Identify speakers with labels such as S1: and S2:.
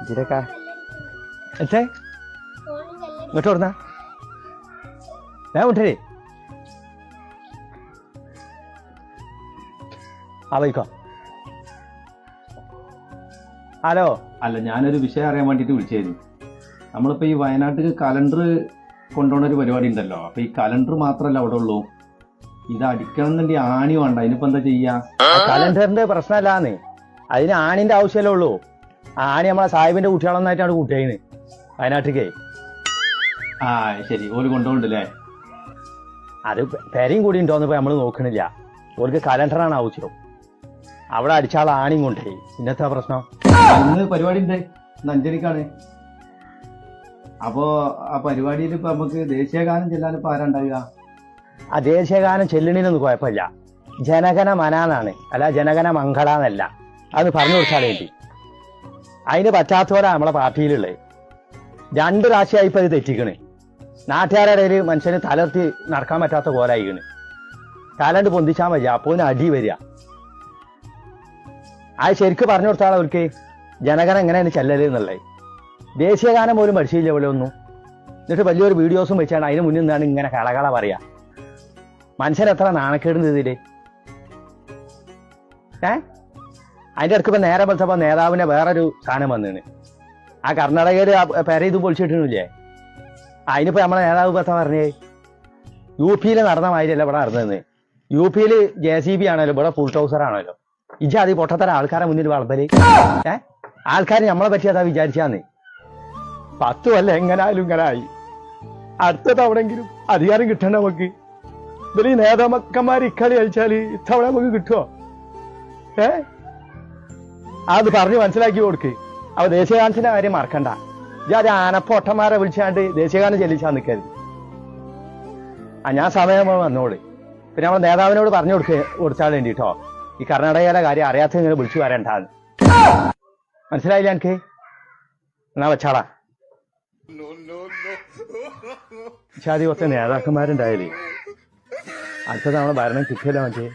S1: ഇതിലൊക്കെ എച്ചേ ഇങ്ങോട്ട് കൊടുന്നാ ഞാൻ വിട്ടേ ആലോചിക്കോ. ഹലോ.
S2: അല്ല, ഞാനൊരു വിഷയം അറിയാൻ വേണ്ടിട്ട് വിളിച്ചായിരുന്നു. നമ്മളിപ്പോ ഈ വയനാട്ടിൽ കലണ്ടർ കൊണ്ടുപോകുന്ന ഒരു പരിപാടി ഉണ്ടല്ലോ. അപ്പൊ ഈ കലണ്ടർ മാത്രല്ല അവിടെ ഉള്ളൂ, ഇത് അടിക്കണം എന്നുണ്ടെങ്കിൽ ആണി വേണ്ട. അതിനിപ്പോ എന്താ ചെയ്യാ?
S1: കലണ്ടറിന്റെ പ്രശ്നമല്ലാന്ന്, അതിന് ആണിന്റെ ആവശ്യമല്ലേ ഉള്ളൂ. ആണി നമ്മളെ സാഹിബിന്റെ കുട്ടികളൊന്നായിട്ടാണ് കൂട്ടിയത് വയനാട്ടിലേക്ക്.
S2: ആ ശരി, ഓല് കൊണ്ടുപോകണ്ടല്ലേ?
S1: അത് പെരയും കൂടി ഉണ്ടോന്ന് ഇപ്പൊ നമ്മള് നോക്കണില്ല. ഓർക്ക് കലണ്ടറാണ് ആവശ്യം. അവിടെ അടിച്ചാൾ ആണിയും കൊണ്ടേ. ഇന്നത്തെ പ്രശ്നം
S2: ഇന്ന് പരിപാടി ഉണ്ട്, ഇന്ന് 5 അപ്പോ ആ പരിപാടിയിൽ ഇപ്പൊ നമുക്ക് ദേശീയഗാനം ചെല്ലാനിപ്പോ ആരാണ്ടാവുക?
S1: ആ ദേശീയഗാനം ചെല്ലണിനൊന്നും കുഴപ്പമില്ല. ജനഗണ മനാന്നാണ്, അല്ല ജനഗണ മംഗളാന്നല്ല. അത് പറഞ്ഞു കൊടുത്താലേ വേണ്ടി. അതിന് പറ്റാത്തവരാ നമ്മളെ പാർട്ടിയിലുള്ളത്. 2 പ്രാവശ്യമായി ഇപ്പൊ ഇത് തെറ്റിക്കണ്. നാട്ടുകാരുടെ ഇടയിൽ മനുഷ്യന് തലർത്തി നടക്കാൻ പറ്റാത്ത കോലായിക്കണ്. തലണ്ട് പൊന്തിച്ചാൽ മതി, അപ്പോ അടി വരിക. അത് ശരിക്കും പറഞ്ഞു കൊടുത്താൽ അവർക്ക് ജനഗണ എങ്ങനെയാണ് ചെല്ലല് എന്നുള്ളത്. ദേശീയഗാനം പോലും പഠിച്ചില്ല ഇവിടെ ഒന്നും. എന്നിട്ട് വലിയൊരു വീഡിയോസും വെച്ചാണ് അതിന് മുന്നിൽ നിന്നാണ് ഇങ്ങനെ കളകള പറയാ. മനുഷ്യൻ എത്ര നാണക്കേടുണ്ട് ഇതില്. അതിന്റെ ഇടയ്ക്ക് ഇപ്പൊ നേരെ വിളിച്ചപ്പോ നേതാവിന്റെ വേറൊരു സാധനം വന്നിന്. ആ കർണാടകയില് പെര ഇത് പൊളിച്ചിട്ടില്ലേ, അതിനിപ്പോ നമ്മളെ നേതാവ് പത്ത പറഞ്ഞേ UP-യിൽ നടന്ന മാതിരിയല്ല ഇവിടെ നടന്നത്. UP-യിൽ JCB ആണല്ലോ, ഇവിടെ ഫുൾ ടൗസർ ആണല്ലോ. ഇജാതി പൊട്ടത്തര ആൾക്കാരെ മുന്നിൽ വളർത്തല്. ആൾക്കാർ നമ്മളെ പറ്റിയതാ വിചാരിച്ചാന്ന്. 10 കൊല്ലം എങ്ങനായാലും ഇങ്ങനെ ആയി. അടുത്ത തവണെങ്കിലും അധികാരം കിട്ടണ്ട നമുക്ക്. ഇവര് ഈ നേതാക്കന്മാർ ഇക്കളി കഴിച്ചാല് ഇത്തവണ നമുക്ക് കിട്ടുമോ? അത് പറഞ്ഞ് മനസ്സിലാക്കി കൊടുക്ക്. അപ്പൊ ദേശീയഗാനത്തിന്റെ കാര്യം മറക്കണ്ട. ഇജാതി ആനപ്പൊട്ടന്മാരെ വിളിച്ചാണ്ട് ദേശീയഗാനം ചെല്ലിച്ചാൽ നിൽക്കരുത്. ഞാൻ സമയം വന്നോള്. പിന്നെ നമ്മളെ നേതാവിനോട് പറഞ്ഞു കൊടുത്താൽ വേണ്ടിട്ടോ ഈ കർണാടകയിലെ കാര്യം അറിയാത്ത ഇങ്ങനെ വിളിച്ചു വരണ്ടാന്ന്. മനസ്സിലായില്ല എനിക്ക്? എന്നാ വെച്ചാളാ. കുറച്ച് നേതാക്കന്മാരുണ്ടായാലേ അടുത്ത തവണ ഭരണം കിട്ടിയല്ലോ മറ്റേ.